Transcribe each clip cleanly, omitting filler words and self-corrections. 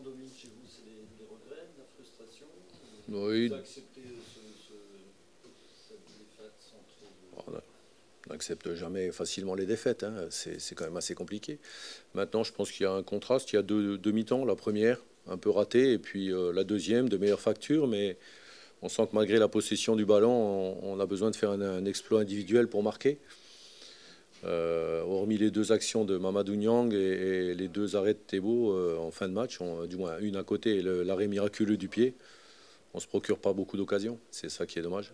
domine chez vous, c'est les regrets, la frustration? Oui. Vous acceptez cette défaite sans trop de... On n'accepte jamais facilement les défaites, hein. C'est quand même assez compliqué. Maintenant, je pense qu'il y a un contraste. Il y a deux mi-temps. La première, un peu ratée, et puis la deuxième, de meilleure facture. Mais on sent que malgré la possession du ballon, on a besoin de faire un exploit individuel pour marquer. Hormis les deux actions de Mamadou Niang et les deux arrêts de Thébault en fin de match, du moins une à côté et l'arrêt miraculeux du pied, on ne se procure pas beaucoup d'occasions. C'est ça qui est dommage.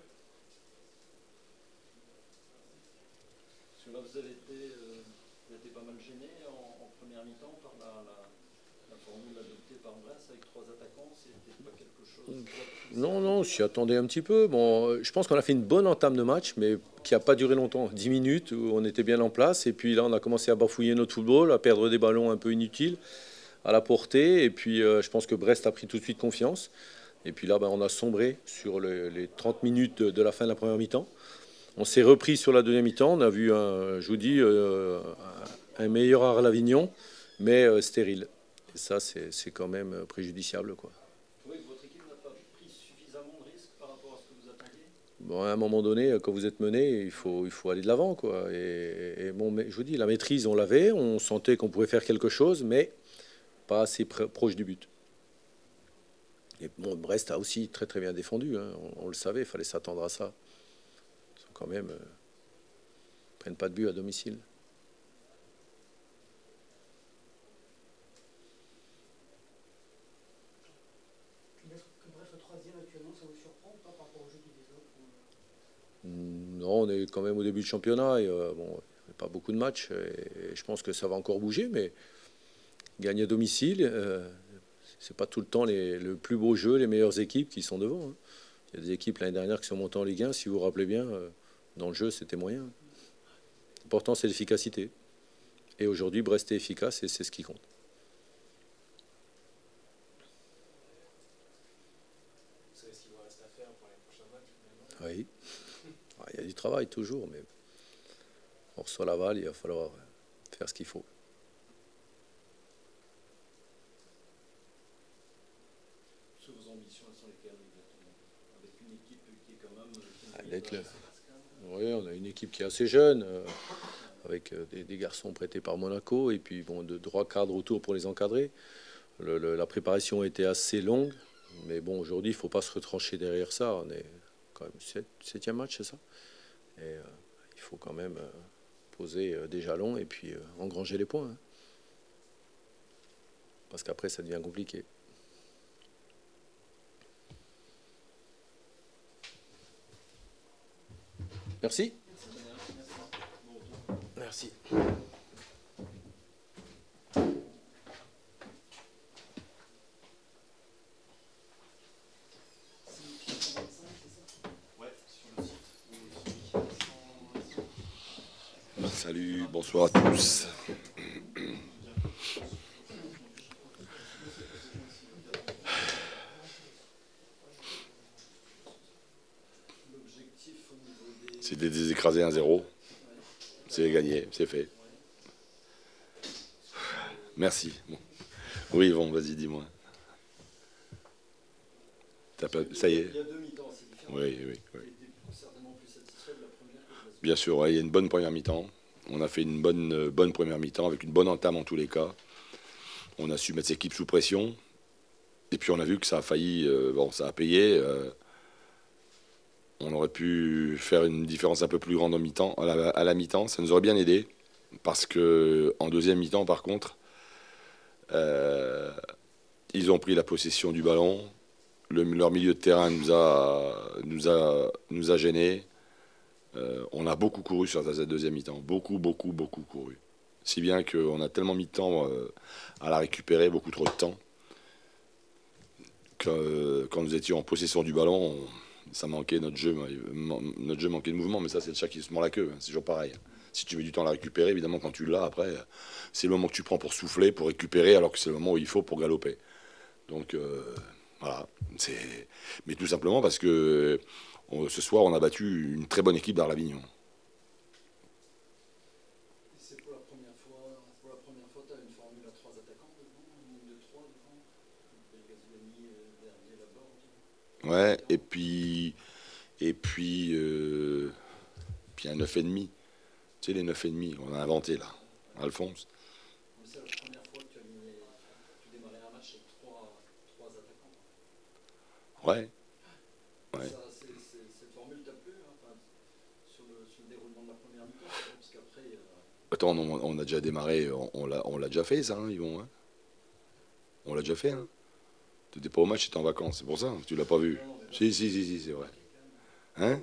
Là, vous avez été pas mal gêné en première mi-temps par la formule adoptée par Brest avec 3 attaquants. C'était pas quelque chose... Non, on s'y attendait un petit peu. Bon, je pense qu'on a fait une bonne entame de match, mais qui n'a pas duré longtemps. 10 minutes où on était bien en place. Et puis là, on a commencé à bafouiller notre football, à perdre des ballons un peu inutiles à la portée. Et puis, je pense que Brest a pris tout de suite confiance. Et puis là, on a sombré sur les 30 minutes de la fin de la première mi-temps. On s'est repris sur la deuxième mi-temps. On a vu, je vous dis, un meilleur Arles-Avignon, mais stérile. Et ça, c'est quand même préjudiciable, quoi. Vous trouvez que votre équipe n'a pas pris suffisamment de risques par rapport à ce que vous attendiez? Bon, à un moment donné, quand vous êtes mené, il faut aller de l'avant, quoi. Et bon, mais je vous dis, la maîtrise, on l'avait. On sentait qu'on pouvait faire quelque chose, mais pas assez proche du but. Et bon, Brest a aussi très très bien défendu, hein. On le savait, il fallait s'attendre à ça. Ils sont quand même prennent pas de but à domicile. Bref, le troisième actuellement, ça vous surprend ou pas par rapport au jeu des autres? Non, on est quand même au début du championnat. Et, bon, il n'y a pas beaucoup de matchs. Et je pense que ça va encore bouger, mais gagner à domicile, c'est pas tout le temps le plus beau jeu, les meilleures équipes qui sont devant, hein. Il y a des équipes l'année dernière qui sont montées en Ligue 1, si vous vous rappelez bien, dans le jeu, c'était moyen. L'important, c'est l'efficacité. Et aujourd'hui, Brest est efficace et c'est ce qui compte. Vous savez ce qu'il vous reste à faire pour les prochains matchs? Oui. Il y a du travail toujours, mais on reçoit Laval, il va falloir faire ce qu'il faut. Sur vos ambitions, elles sont lesquelles exactement? Avec une équipe qui est quand même... Oui, on a une équipe qui est assez jeune, avec des garçons prêtés par Monaco, et puis bon, de 3 cadres autour pour les encadrer. La préparation a été assez longue, mais bon, aujourd'hui, il ne faut pas se retrancher derrière ça. On est quand même 7e match, c'est ça? Et il faut quand même poser des jalons et puis engranger les points, hein. Parce qu'après, ça devient compliqué. Merci. Merci. Salut, bonsoir à tous. C'est de les écraser 1-0. C'est gagné, c'est fait. Merci. Bon. Oui, bon, vas-y, dis-moi. Ça y est. Il y a 2 mi-temps, c'est différent. Oui. Vous étiez certainement plus satisfait de la première que de la seconde. Bien sûr, ouais, il y a une bonne première mi-temps. On a fait une bonne première mi-temps avec une bonne entame en tous les cas. On a su mettre cette équipe sous pression. Et puis on a vu que ça a failli, ça a payé. On aurait pu faire une différence un peu plus grande en mi-temps, à la mi-temps. Ça nous aurait bien aidé. Parce que en deuxième mi-temps, par contre, ils ont pris la possession du ballon. Leur milieu de terrain nous a gênés. On a beaucoup couru sur cette deuxième mi-temps. Beaucoup couru. Si bien qu'on a tellement mis de temps à la récupérer, beaucoup trop de temps, que quand nous étions en possession du ballon, ça manquait, notre jeu manquait de mouvement. Mais ça, c'est le chat qui se mord la queue, hein. C'est toujours pareil. Si tu mets du temps à la récupérer, évidemment, quand tu l'as, après, c'est le moment que tu prends pour souffler, pour récupérer, alors que c'est le moment où il faut pour galoper. Donc, voilà. Mais tout simplement parce que ce soir, on a battu une très bonne équipe d'Arles-Avignon. C'est pour la première fois, tu as une formule à 3 attaquants devant, une ligne de 3 devant? Gazouani, Verdier, Laborde. Ouais, puis un 9,5. Tu sais, les 9,5, on a inventé là, Alphonse. Mais c'est la première fois que tu démarrais un match avec trois attaquants. Ouais. Ouais. Ça, cette formule t'a plu, hein, enfin, sur le déroulement de la première mi-temps, parce qu'après. Attends, on a déjà démarré, on l'a déjà fait ça, hein, Yvon, hein. On l'a déjà fait, hein. Tu n'étais pas au match, tu étais en vacances, c'est pour ça, tu l'as pas vu. Si, c'est vrai. Hein?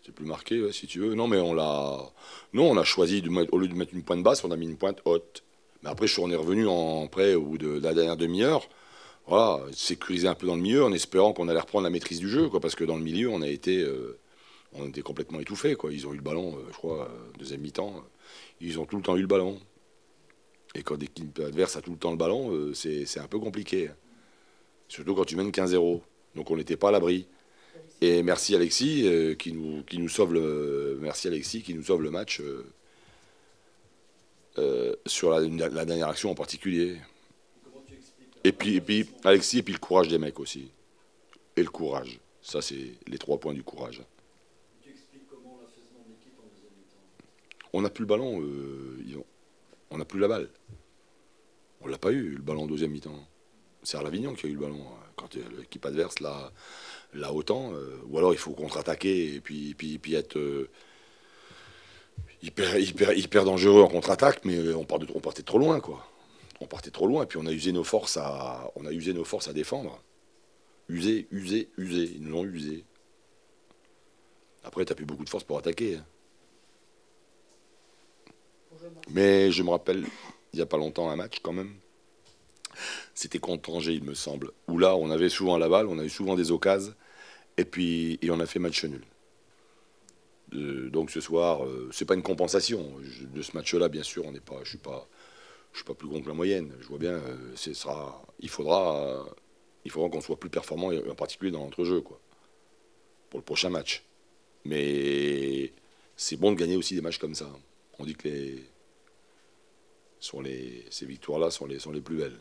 C'est plus marqué, ouais, si tu veux. Non, mais on a choisi, au lieu de mettre une pointe basse, on a mis une pointe haute. Mais après, on est revenu en prêt au bout de la dernière demi-heure. Voilà, sécuriser un peu dans le milieu en espérant qu'on allait reprendre la maîtrise du jeu, quoi, parce que dans le milieu, on était complètement étouffés, quoi. Ils ont eu le ballon, je crois, deuxième mi-temps. Ils ont tout le temps eu le ballon. Et quand l'équipe adverse a tout le temps le ballon, c'est un peu compliqué. Surtout quand tu mènes 15-0. Donc on n'était pas à l'abri. Et merci Alexis qui nous sauve le match sur la dernière action en particulier. Et puis Alexis et puis le courage des mecs aussi. Et le courage. Ça c'est les 3 points du courage. Tu expliques comment l'affaissement de l'équipe en deuxième mi-temps? On n'a plus le ballon, on n'a plus la balle. On l'a pas eu le ballon en deuxième mi-temps. C'est Arlavignon qui a eu le ballon. Quand l'équipe adverse l'a autant, ou alors il faut contre-attaquer et puis être hyper dangereux en contre-attaque, mais on partait trop loin, quoi. On partait trop loin, et puis on a usé nos forces à défendre. Ils nous l'ont usé. Après, t'as plus beaucoup de force pour attaquer. Mais je me rappelle, il n'y a pas longtemps, un match quand même. C'était contre Angers, il me semble. Où là, on avait souvent la balle, on a eu souvent des occasions, et on a fait match nul. Donc ce soir, c'est pas une compensation de ce match-là, bien sûr. Je suis pas plus grand que la moyenne. Je vois bien, il faudra qu'on soit plus performant, et en particulier dans l'entrejeu, quoi, pour le prochain match. Mais c'est bon de gagner aussi des matchs comme ça. On dit que ces victoires-là sont les plus belles.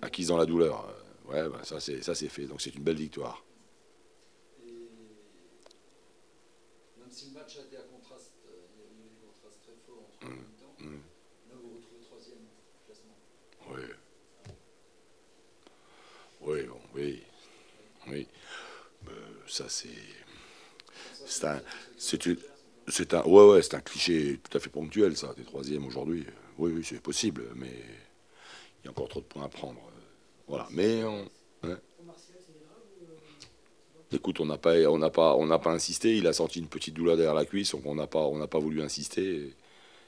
Acquises dans la douleur. Ouais, bah, ça c'est fait. Donc c'est une belle victoire. Et même si le match a été à contraste, il y a eu des contrastes très forts entre les mi-temps, là vous vous retrouvez troisième au classement. Oui. Ça c'est un cliché tout à fait ponctuel, ça. T'es troisième aujourd'hui. Oui, c'est possible, mais il y a encore trop de points à prendre. Voilà. Mais écoute, on n'a pas insisté. Il a sorti une petite douleur derrière la cuisse, donc on n'a pas voulu insister.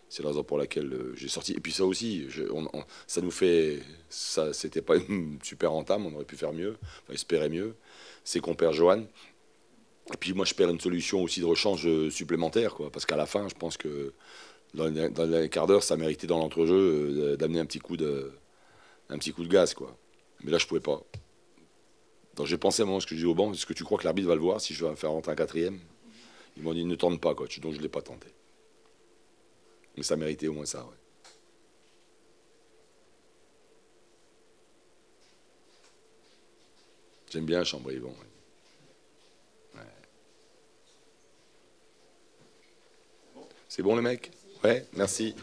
C'est la raison pour laquelle j'ai sorti. Et puis ça aussi, ça nous fait, ça, c'était pas une super entame. On aurait pu faire mieux, enfin, espérer mieux. C'est qu'on perd Johan. Et puis moi, je perds une solution aussi de rechange supplémentaire, quoi. Parce qu'à la fin, je pense que dans les quarts d'heure, ça méritait dans l'entrejeu d'amener un petit coup de gaz, quoi. Mais là, je pouvais pas. Donc j'ai pensé à un moment, ce que je dis au banc, est-ce que tu crois que l'arbitre va le voir si je vais faire rentrer un quatrième? Ils m'ont dit ne tente pas, coach. Donc je l'ai pas tenté. Mais ça méritait au moins ça, ouais. J'aime bien Chambry, bon. Ouais. C'est bon les mecs? Ouais, merci.